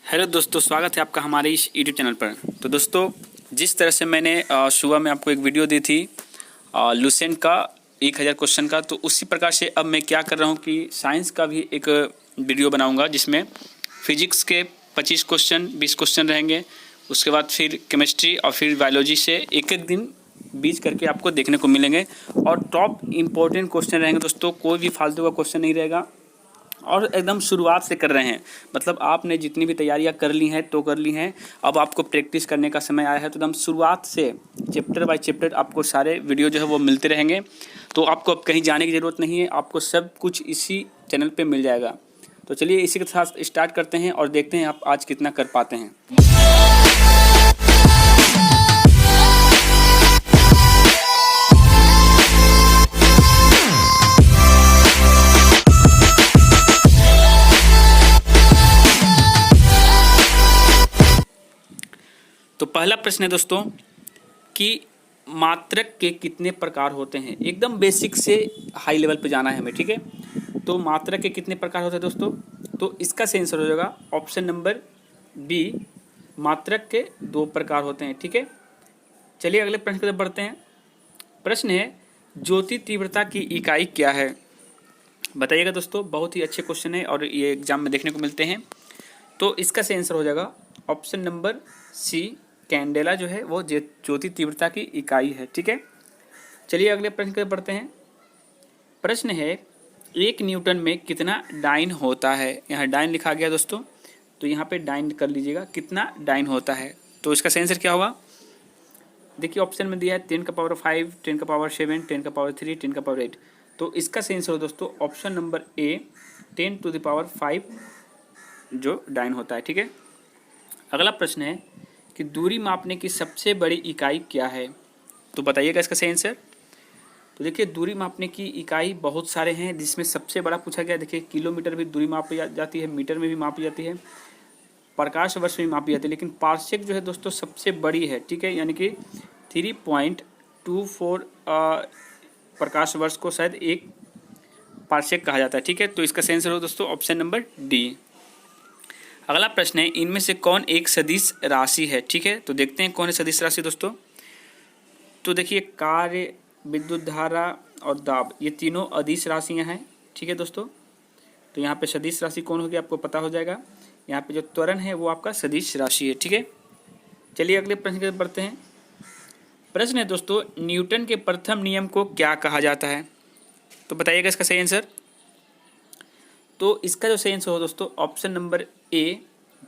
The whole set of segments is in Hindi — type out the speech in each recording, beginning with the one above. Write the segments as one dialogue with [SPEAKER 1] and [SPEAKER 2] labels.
[SPEAKER 1] हेलो दोस्तों, स्वागत है आपका हमारे इस यूट्यूब चैनल पर। तो दोस्तों, जिस तरह से मैंने सुबह में आपको एक वीडियो दी थी लुसेंट का 1000 क्वेश्चन का, तो उसी प्रकार से अब मैं क्या कर रहा हूँ कि साइंस का भी एक वीडियो बनाऊँगा जिसमें फिजिक्स के 25 क्वेश्चन 20 क्वेश्चन रहेंगे। उसके बाद फिर केमिस्ट्री और फिर बायोलॉजी से एक एक दिन बीच करके आपको देखने को मिलेंगे और टॉप इम्पोर्टेंट क्वेश्चन रहेंगे दोस्तों। कोई भी फालतू का क्वेश्चन नहीं रहेगा और एकदम शुरुआत से कर रहे हैं। मतलब आपने जितनी भी तैयारियां कर ली हैं तो कर ली हैं, अब आपको प्रैक्टिस करने का समय आया है। तो एकदम शुरुआत से चैप्टर बाय चैप्टर आपको सारे वीडियो जो है वो मिलते रहेंगे। तो आपको अब कहीं जाने की ज़रूरत नहीं है, आपको सब कुछ इसी चैनल पे मिल जाएगा। तो चलिए इसी के साथ स्टार्ट करते हैं और देखते हैं आप आज कितना कर पाते हैं। तो पहला प्रश्न है दोस्तों कि मात्रक के कितने प्रकार होते हैं। एकदम बेसिक से हाई लेवल पे जाना है हमें, ठीक है। तो मात्रक के कितने प्रकार होते हैं दोस्तों, तो इसका सही आंसर हो जाएगा ऑप्शन नंबर बी, मात्रक के 2 प्रकार होते हैं, ठीक है। चलिए अगले प्रश्न की तरफ बढ़ते हैं। प्रश्न है ज्योति तीव्रता की इकाई क्या है। बताइएगा दोस्तों, बहुत ही अच्छे क्वेश्चन है और ये एग्जाम में देखने को मिलते हैं। तो इसका सही आंसर हो जाएगा ऑप्शन नंबर सी, कैंडेला जो है वो ज्योति तीव्रता की इकाई है, ठीक है। चलिए अगले प्रश्न की तरफ बढ़ते हैं। प्रश्न है 1 न्यूटन में कितना डाइन होता है। यहाँ डाइन लिखा गया दोस्तों, तो यहाँ पे डाइन कर लीजिएगा, कितना डाइन होता है। तो इसका सही आंसर क्या होगा, देखिए ऑप्शन में दिया है 10 का पावर 5, 10 का पावर 7, 10 का पावर 3, 10 का पावर 8। तो इसका सही आंसर हो दोस्तों option number A, 10 to the power 5 जो डाइन होता है, ठीक है। अगला प्रश्न है कि दूरी मापने की सबसे बड़ी इकाई क्या है। तो बताइएगा इसका सही आंसर। तो देखिए दूरी मापने की इकाई बहुत सारे हैं, जिसमें सबसे बड़ा पूछा गया। देखिए किलोमीटर भी दूरी मापी जाती है, मीटर में भी मापी जाती है, प्रकाश वर्ष में भी मापी जाती है, लेकिन पार्सेक जो है दोस्तों सबसे बड़ी है, ठीक है। यानी कि 3.24 प्रकाश वर्ष को शायद एक पार्सेक कहा जाता है, ठीक है। तो इसका सही आंसर हो दोस्तों ऑप्शन नंबर डी। अगला प्रश्न है इनमें से कौन एक सदिश राशि है, ठीक है। तो देखते हैं कौन है सदिश राशि दोस्तों। तो देखिए कार्य, विद्युत धारा और दाब, ये तीनों अदिश राशियां हैं, ठीक है दोस्तों। तो यहाँ पे सदिश राशि कौन होगी आपको पता हो जाएगा। यहाँ पे जो त्वरण है वो आपका सदिश राशि है, ठीक है। चलिए अगले प्रश्न की तरफ बढ़ते हैं। प्रश्न है दोस्तों न्यूटन के प्रथम नियम को क्या कहा जाता है। तो बताइएगा इसका सही आंसर। तो इसका जो सही आंसर हो दोस्तों ऑप्शन नंबर ए,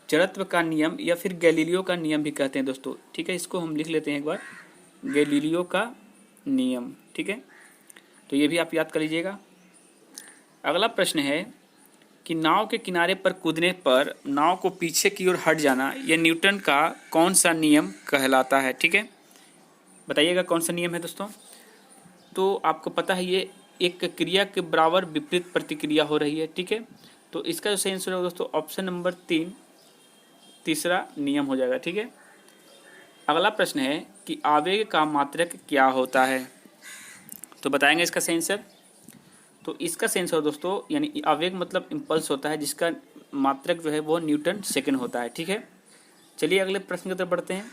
[SPEAKER 1] जड़त्व का नियम या फिर गैलीलियो का नियम भी कहते हैं दोस्तों, ठीक है। इसको हम लिख लेते हैं एक बार, गैलीलियो का नियम, ठीक है। तो ये भी आप याद कर लीजिएगा। अगला प्रश्न है कि नाव के किनारे पर कूदने पर नाव को पीछे की ओर हट जाना, यह न्यूटन का कौन सा नियम कहलाता है, ठीक है। बताइएगा कौन सा नियम है दोस्तों। तो आपको पता है ये एक क्रिया के बराबर विपरीत प्रतिक्रिया हो रही है, ठीक है। तो इसका जो सही आंसर है दोस्तों ऑप्शन नंबर 3, तीसरा नियम हो जाएगा, ठीक है। अगला प्रश्न है कि आवेग का मात्रक क्या होता है। तो बताएंगे इसका सही आंसर। तो इसका सही आंसर दोस्तों यानी आवेग मतलब इम्पल्स होता है, जिसका मात्रक जो है वो न्यूटन सेकेंड होता है, ठीक है। चलिए अगले प्रश्न की तरफ बढ़ते हैं।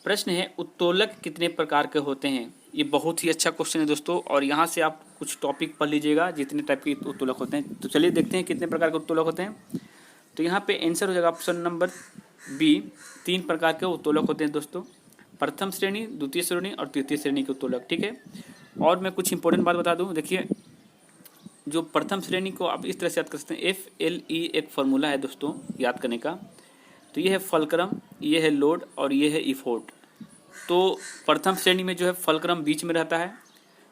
[SPEAKER 1] प्रश्न है उत्तोलक कितने प्रकार के होते हैं। ये बहुत ही अच्छा क्वेश्चन है दोस्तों, और यहाँ से आप कुछ टॉपिक पढ़ लीजिएगा जितने टाइप के उत्तोलक होते हैं। तो चलिए देखते हैं कितने प्रकार के उत्तोलक होते हैं। तो यहाँ पे आंसर हो जाएगा ऑप्शन नंबर बी, 3 प्रकार के उत्तोलक होते हैं दोस्तों, प्रथम श्रेणी, द्वितीय श्रेणी और तृतीय श्रेणी के उत्तोलक, ठीक है। और मैं कुछ इंपॉर्टेंट बात बता दूँ। देखिए जो प्रथम श्रेणी को आप इस तरह से याद कर सकते हैं, FLE एक फॉर्मूला है दोस्तों याद करने का। तो ये है फलक्रम, ये है लोड और ये है इफोर्ट। तो प्रथम श्रेणी में जो है फलक्रम बीच में रहता है,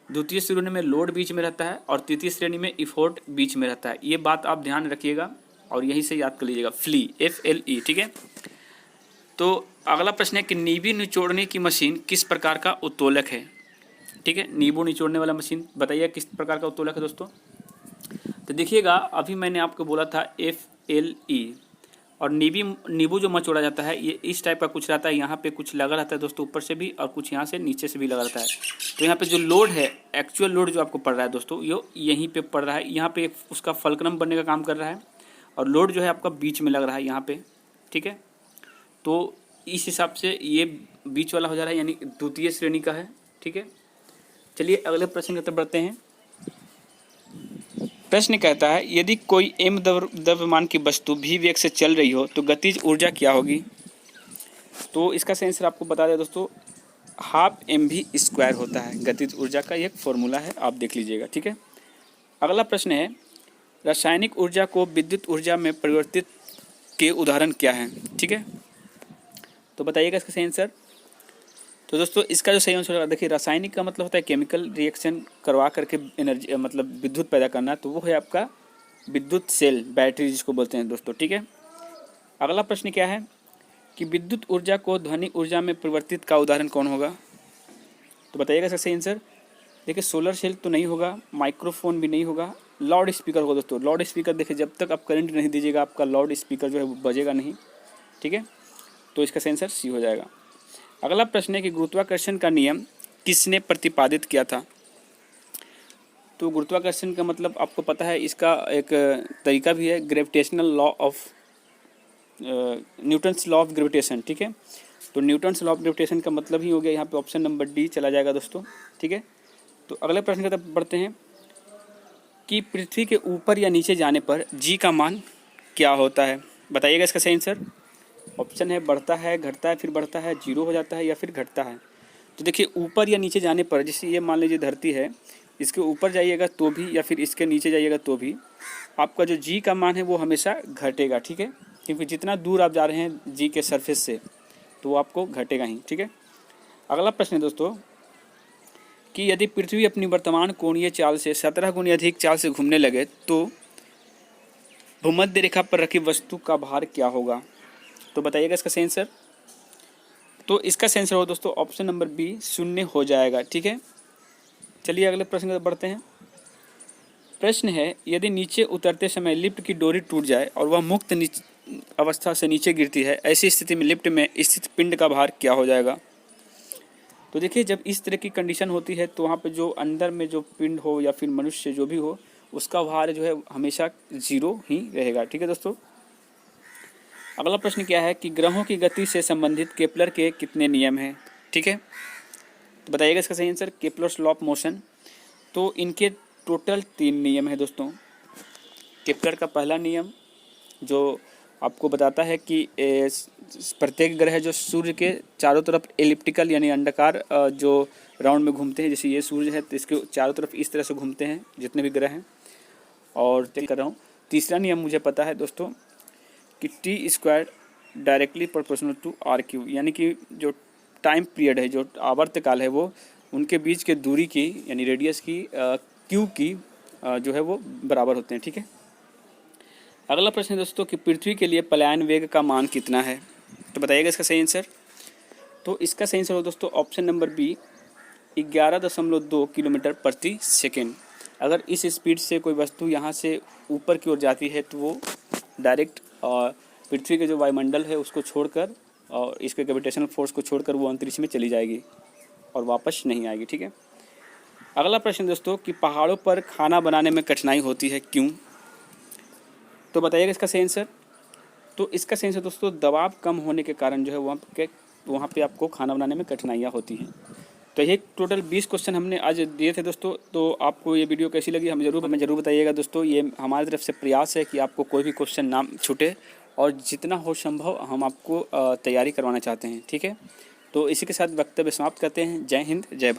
[SPEAKER 1] द्वितीय श्रेणी में लोड बीच में रहता है और तृतीय श्रेणी में इफोर्ट बीच में रहता है। ये बात आप ध्यान रखिएगा और यहीं से याद कर लीजिएगा, FLE, ठीक है। तो अगला प्रश्न है कि नींबू निचोड़ने की मशीन किस प्रकार का उत्तोलक है, ठीक है। नींबू निचोड़ने वाला मशीन बताइए किस प्रकार का उत्तोलक है दोस्तों। तो देखिएगा अभी मैंने आपको बोला था FLE, और नींबू जो मचोड़ा जाता है ये इस टाइप का कुछ रहता है। यहाँ पे कुछ लगा रहता है दोस्तों ऊपर से भी, और कुछ यहाँ से नीचे से भी लगा रहता है। तो यहाँ पे जो लोड है, एक्चुअल लोड जो आपको पड़ रहा है दोस्तों, ये यहीं पे पड़ रहा है। यहाँ पे उसका फलक्रम बनने का काम कर रहा है और लोड जो है आपका बीच में लग रहा है यहाँ पे, ठीक है। तो इस हिसाब से ये बीच वाला हो जा रहा है, यानी द्वितीय श्रेणी का है, ठीक है। चलिए अगले प्रश्न की तरफ बढ़ते हैं। प्रश्न कहता है यदि कोई m द्रव्यमान की वस्तु v वेग से चल रही हो तो गतिज ऊर्जा क्या होगी। तो इसका सही आंसर आपको बता दें दोस्तों, हाफ mv² होता है। गतिज ऊर्जा का एक फॉर्मूला है, आप देख लीजिएगा, ठीक है। अगला प्रश्न है रासायनिक ऊर्जा को विद्युत ऊर्जा में परिवर्तित के उदाहरण क्या हैं, ठीक है। तो बताइएगा इसका सही आंसर। तो दोस्तों इसका जो सही आंसर होगा, देखिए रासायनिक का मतलब होता है केमिकल रिएक्शन करवा करके एनर्जी मतलब विद्युत पैदा करना, तो वो है आपका विद्युत सेल, बैटरी जिसको बोलते हैं दोस्तों, ठीक है। अगला प्रश्न क्या है कि विद्युत ऊर्जा को ध्वनि ऊर्जा में परिवर्तित का उदाहरण कौन होगा। तो बताइएगा इसका सही आंसर। देखिए सोलर सेल तो नहीं होगा, माइक्रोफोन भी नहीं होगा, लाउड स्पीकर होगा दोस्तों। लाउड स्पीकर देखिए जब तक आप करंट नहीं दीजिएगा आपका लाउड स्पीकर जो है वो बजेगा नहीं, ठीक है। तो इसका सही आंसर सी हो जाएगा। अगला प्रश्न है कि गुरुत्वाकर्षण का नियम किसने प्रतिपादित किया था। तो गुरुत्वाकर्षण का मतलब आपको पता है, इसका एक तरीका भी है, gravitational law of Newton's law of gravitation, ठीक है। तो न्यूटन्स लॉ ऑफ ग्रेविटेशन का मतलब ही हो गया यहाँ पे ऑप्शन नंबर डी चला जाएगा दोस्तों, ठीक है। तो अगले प्रश्न की तरफ बढ़ते हैं कि पृथ्वी के ऊपर या नीचे जाने पर जी का मान क्या होता है। बताइएगा इसका सही आंसर। ऑप्शन है बढ़ता है, घटता है, फिर बढ़ता है, जीरो हो जाता है या फिर घटता है। तो देखिए ऊपर या नीचे जाने पर, जैसे ये मान लीजिए धरती है, इसके ऊपर जाइएगा तो भी या फिर इसके नीचे जाइएगा तो भी आपका जो जी का मान है वो हमेशा घटेगा, ठीक है। क्योंकि जितना दूर आप जा रहे हैं जी के सरफेस से तो वो आपको घटेगा ही, ठीक है। अगला प्रश्न है दोस्तों कि यदि पृथ्वी अपनी वर्तमान कोणीय चाल से 17 गुनी अधिक चाल से घूमने लगे तो भूमध्य रेखा पर रखी वस्तु का भार क्या होगा। तो बताइएगा इसका सही आंसर। तो इसका सही आंसर हो दोस्तों ऑप्शन नंबर बी, 0 हो जाएगा, ठीक है। चलिए अगले प्रश्न पर बढ़ते हैं। प्रश्न है यदि नीचे उतरते समय लिफ्ट की डोरी टूट जाए और वह मुक्त अवस्था से नीचे गिरती है, ऐसी स्थिति में लिफ्ट में स्थित पिंड का भार क्या हो जाएगा। तो देखिए जब इस तरह की कंडीशन होती है तो वहाँ पे जो अंदर में जो पिंड हो या फिर मनुष्य जो भी हो उसका भार जो है हमेशा 0 ही रहेगा, ठीक है दोस्तों। अगला प्रश्न क्या है कि ग्रहों की गति से संबंधित केपलर के कितने नियम हैं, ठीक है। तो बताइएगा इसका सही answer. Kepler's law of motion, तो इनके टोटल 3 नियम है दोस्तों। केपलर का पहला नियम जो आपको बताता है कि प्रत्येक ग्रह जो सूर्य के चारों तरफ एलिप्टिकल यानी अंडाकार जो राउंड में घूमते हैं, जैसे ये सूर्य है तो इसके चारों तरफ इस तरह से घूमते हैं जितने भी ग्रह हैं। और कर रहा हूँ तीसरा नियम मुझे पता है दोस्तों कि T² directly proportional to R⁵, यानी कि जो टाइम पीरियड है, जो आवर्तकाल है, वो उनके बीच के दूरी की यानी रेडियस की Q की जो है वो बराबर होते हैं, ठीक है। अगला प्रश्न है दोस्तों कि पृथ्वी के लिए पलायन वेग का मान कितना है। तो बताइएगा इसका सही आंसर। तो इसका सही आंसर हो दोस्तों ऑप्शन नंबर बी, 11.2 किलोमीटर प्रति सेकेंड। अगर इस स्पीड से कोई वस्तु यहाँ से ऊपर की ओर जाती है तो वो डायरेक्ट पृथ्वी के जो वायुमंडल है उसको छोड़कर और इसके ग्रेविटेशनल फोर्स को छोड़कर वो अंतरिक्ष में चली जाएगी और वापस नहीं आएगी, ठीक है। अगला प्रश्न दोस्तों कि पहाड़ों पर खाना बनाने में कठिनाई होती है, क्यों। तो बताइएगा इसका सही आंसर। तो इसका सही आंसर दोस्तों दबाव कम होने के कारण जो है वहाँ पे आपको खाना बनाने में कठिनाइयाँ होती हैं। तो ये टोटल 20 क्वेश्चन हमने आज दिए थे दोस्तों। तो आपको ये वीडियो कैसी लगी हमें ज़रूर बताइएगा दोस्तों। ये हमारी तरफ से प्रयास है कि आपको कोई भी क्वेश्चन ना छूटे और जितना हो संभव हम आपको तैयारी करवाना चाहते हैं, ठीक है। तो इसी के साथ वक्तव्य समाप्त करते हैं। जय हिंद, जय भारत।